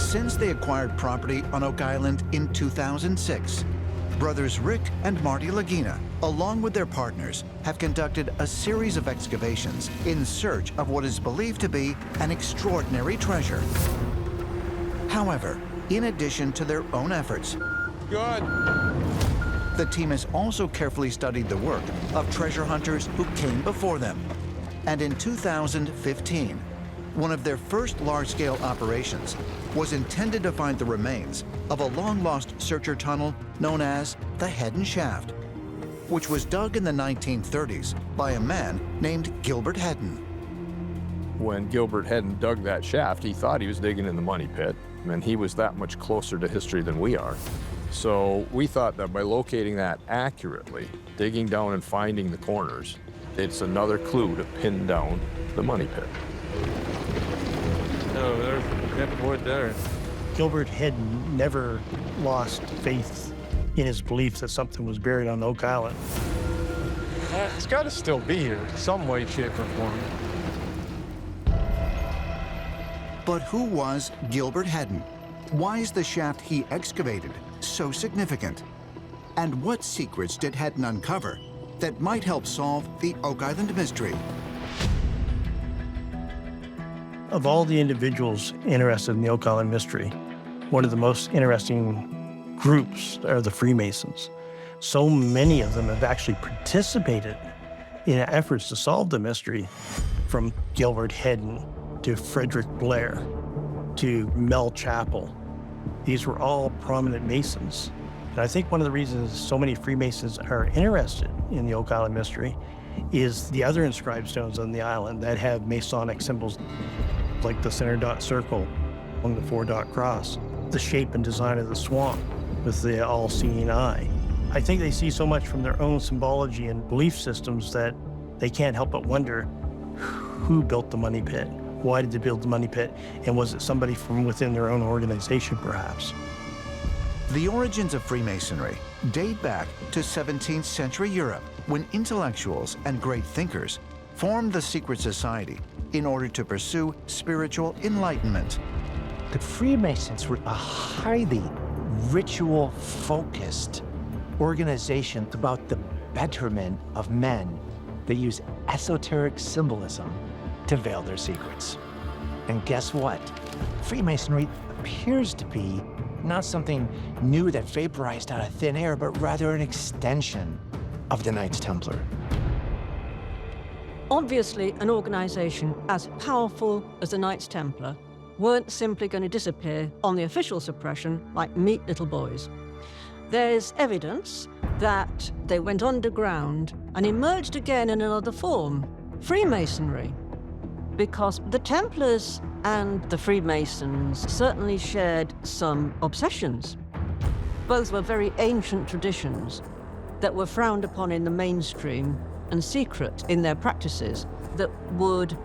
Since they acquired property on Oak Island in 2006, brothers Rick and Marty Lagina, along with their partners, have conducted a series of excavations in search of what is believed to be an extraordinary treasure. However, in addition to their own efforts, the team has also carefully studied the work of treasure hunters who came before them. And in 2015, one of their first large-scale operations was intended to find the remains of a long-lost searcher tunnel known as the Heddon Shaft, which was dug in the 1930s by a man named Gilbert Heddon. When Gilbert Heddon dug that shaft, he thought he was digging in the money pit, and he was that much closer to history than we are. So we thought that by locating that accurately, digging down and finding the corners, it's another clue to pin down the money pit. Oh, there's a pit wood there. Gilbert Heddon never lost faith in his belief that something was buried on Oak Island. It's got to still be here, some way, shape, or form. But who was Gilbert Heddon? Why is the shaft he excavated so significant? And what secrets did Heddon uncover that might help solve the Oak Island mystery? Of all the individuals interested in the Oak Island mystery, one of the most interesting groups are the Freemasons. So many of them have actually participated in efforts to solve the mystery, from Gilbert Heddon to Frederick Blair to Mel Chappell. These were all prominent Masons. And I think one of the reasons so many Freemasons are interested in the Oak Island mystery is the other inscribed stones on the island that have Masonic symbols, like the center dot circle along the 4-dot cross, the shape and design of the swan with the all-seeing eye. I think they see so much from their own symbology and belief systems that they can't help but wonder who built the money pit, why did they build the money pit, and was it somebody from within their own organization perhaps? The origins of Freemasonry date back to 17th century Europe, when intellectuals and great thinkers formed the secret society in order to pursue spiritual enlightenment. The Freemasons were a highly ritual-focused organization about the betterment of men. They use esoteric symbolism to veil their secrets. And guess what? Freemasonry appears to be not something new that vaporized out of thin air, but rather an extension of the Knights Templar. Obviously, an organization as powerful as the Knights Templar weren't simply going to disappear on the official suppression like meat little boys. There's evidence that they went underground and emerged again in another form, Freemasonry. Because the Templars and the Freemasons certainly shared some obsessions. Both were very ancient traditions that were frowned upon in the mainstream and secret in their practices that would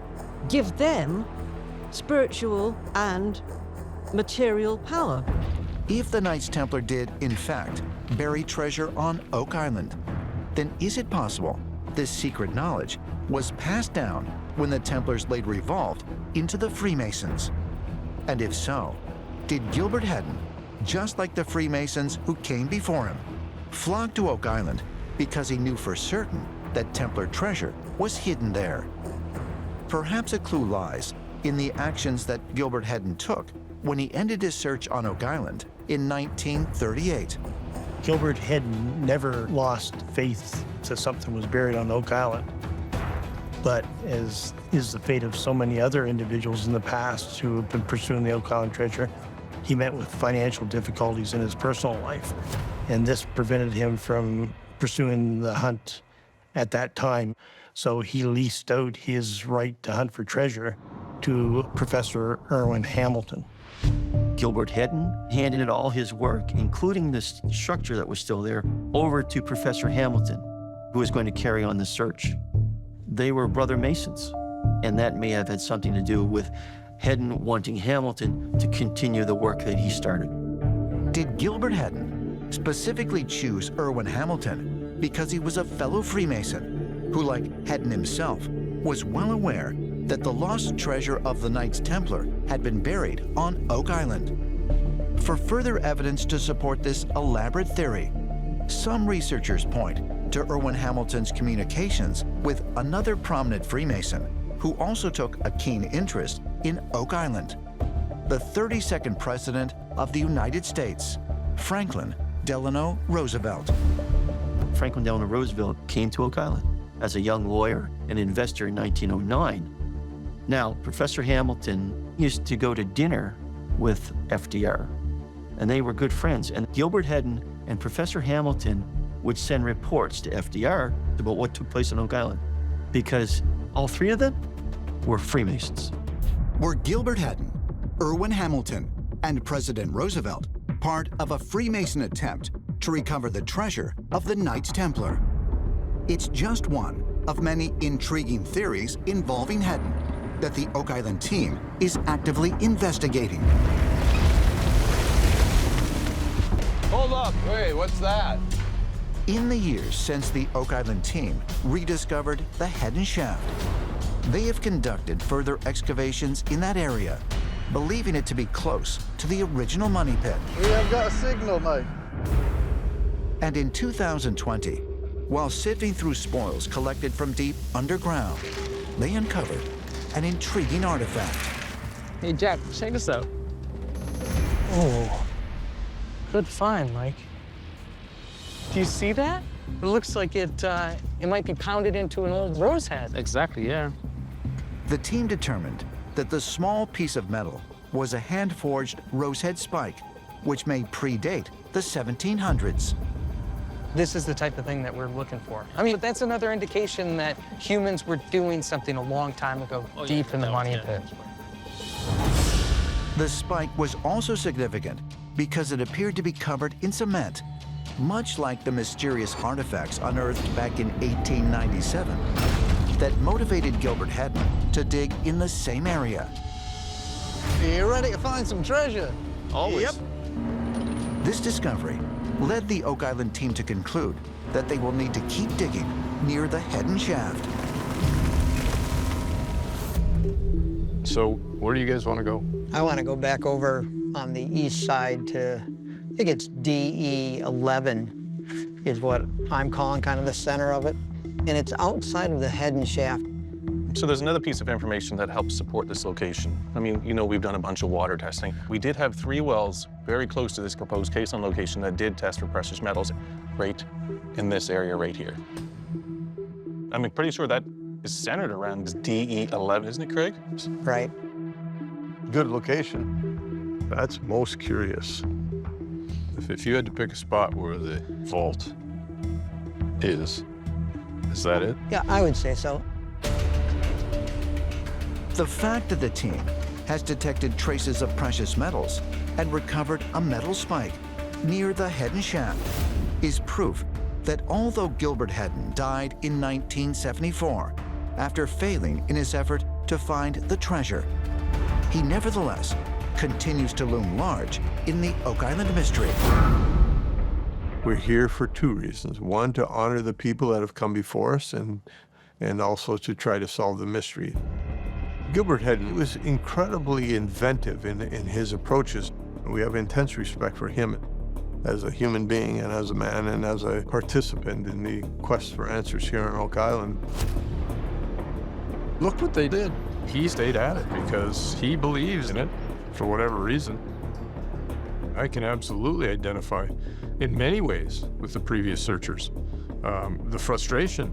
give them spiritual and material power. If the Knights Templar did, in fact, bury treasure on Oak Island, then is it possible this secret knowledge was passed down when the Templars later evolved into the Freemasons? And if so, did Gilbert Heddon, just like the Freemasons who came before him, flock to Oak Island because he knew for certain that Templar treasure was hidden there? Perhaps a clue lies in the actions that Gilbert Heddon took when he ended his search on Oak Island in 1938. Gilbert Heddon never lost faith that something was buried on Oak Island. But as is the fate of so many other individuals in the past who have been pursuing the Oak Island treasure, he met with financial difficulties in his personal life. And this prevented him from pursuing the hunt at that time. So he leased out his right to hunt for treasure to Professor Irwin Hamilton. Gilbert Heddon handed all his work, including this structure that was still there, over to Professor Hamilton, who was going to carry on the search. They were brother Masons, and that may have had something to do with Heddon wanting Hamilton to continue the work that he started. Did Gilbert Heddon specifically choose Irwin Hamilton because he was a fellow Freemason who, like Heddon himself, was well aware that the lost treasure of the Knights Templar had been buried on Oak Island. For further evidence to support this elaborate theory, some researchers point to Irwin Hamilton's communications with another prominent Freemason who also took a keen interest in Oak Island, the 32nd President of the United States, Franklin Delano Roosevelt. Franklin Delano Roosevelt came to Oak Island as a young lawyer and investor in 1909. Now, Professor Hamilton used to go to dinner with FDR, and they were good friends. And Gilbert Hedden and Professor Hamilton would send reports to FDR about what took place on Oak Island, because all three of them were Freemasons. Were Gilbert Hedden, Irwin Hamilton, and President Roosevelt part of a Freemason attempt to recover the treasure of the Knights Templar? It's just one of many intriguing theories involving Hedden that the Oak Island team is actively investigating. Hold up, wait, what's that? In the years since the Oak Island team rediscovered the Hedden shaft, they have conducted further excavations in that area, believing it to be close to the original money pit. We have got a signal, mate. And in 2020, while sifting through spoils collected from deep underground, they uncovered an intriguing artifact. Hey, Jack, check this out. Oh, good find, Mike. Do you see that? It looks like it might be pounded into an old rose head. Exactly, yeah. The team determined that the small piece of metal was a hand-forged rosehead spike, which may predate the 1700s. This is the type of thing that we're looking for. I mean, that's another indication that humans were doing something a long time ago, deep in the money pit. The spike was also significant because it appeared to be covered in cement, much like the mysterious artifacts unearthed back in 1897 that motivated Gilbert Hedden to dig in the same area. Are you ready to find some treasure? Always. Yep. This discovery led the Oak Island team to conclude that they will need to keep digging near the Hedden shaft. So where do you guys want to go? I want to go back over on the east side to, I think it's DE11 is what I'm calling kind of the center of it. And it's outside of the Hedden shaft. So there's another piece of information that helps support this location. I mean, you know, we've done a bunch of water testing. We did have 3 wells very close to this proposed caisson location that did test for precious metals right in this area right here. I'm pretty sure that is centered around this DE11, isn't it, Craig? Right. Good location. That's most curious. If you had to pick a spot where the vault is that it? Yeah, I would say so. The fact that the team has detected traces of precious metals and recovered a metal spike near the Hedden shaft is proof that although Gilbert Hedden died in 1974 after failing in his effort to find the treasure, he nevertheless continues to loom large in the Oak Island mystery. We're here for 2 reasons. One, to honor the people that have come before us, and also to try to solve the mystery. Gilbert Hedden was incredibly inventive in his approaches. We have intense respect for him as a human being and as a man and as a participant in the quest for answers here on Oak Island. Look what they did. He stayed at it because he believes in it for whatever reason. I can absolutely identify in many ways with the previous searchers. The frustration.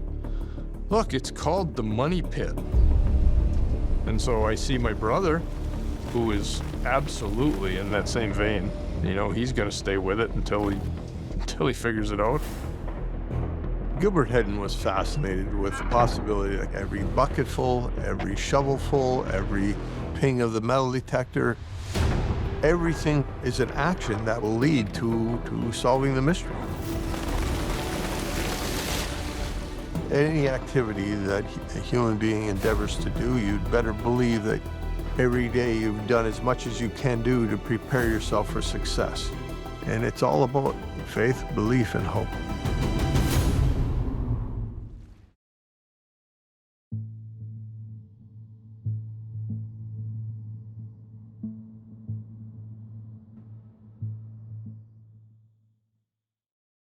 Look, it's called the money pit. And so I see my brother, who is absolutely in that same vein. You know, he's gonna stay with it until he figures it out. Gilbert Hedden was fascinated with the possibility that every bucketful, every shovelful, every ping of the metal detector, everything is an action that will lead to solving the mystery. Any activity that a human being endeavors to do, you'd better believe that every day you've done as much as you can do to prepare yourself for success. And it's all about faith, belief, and hope.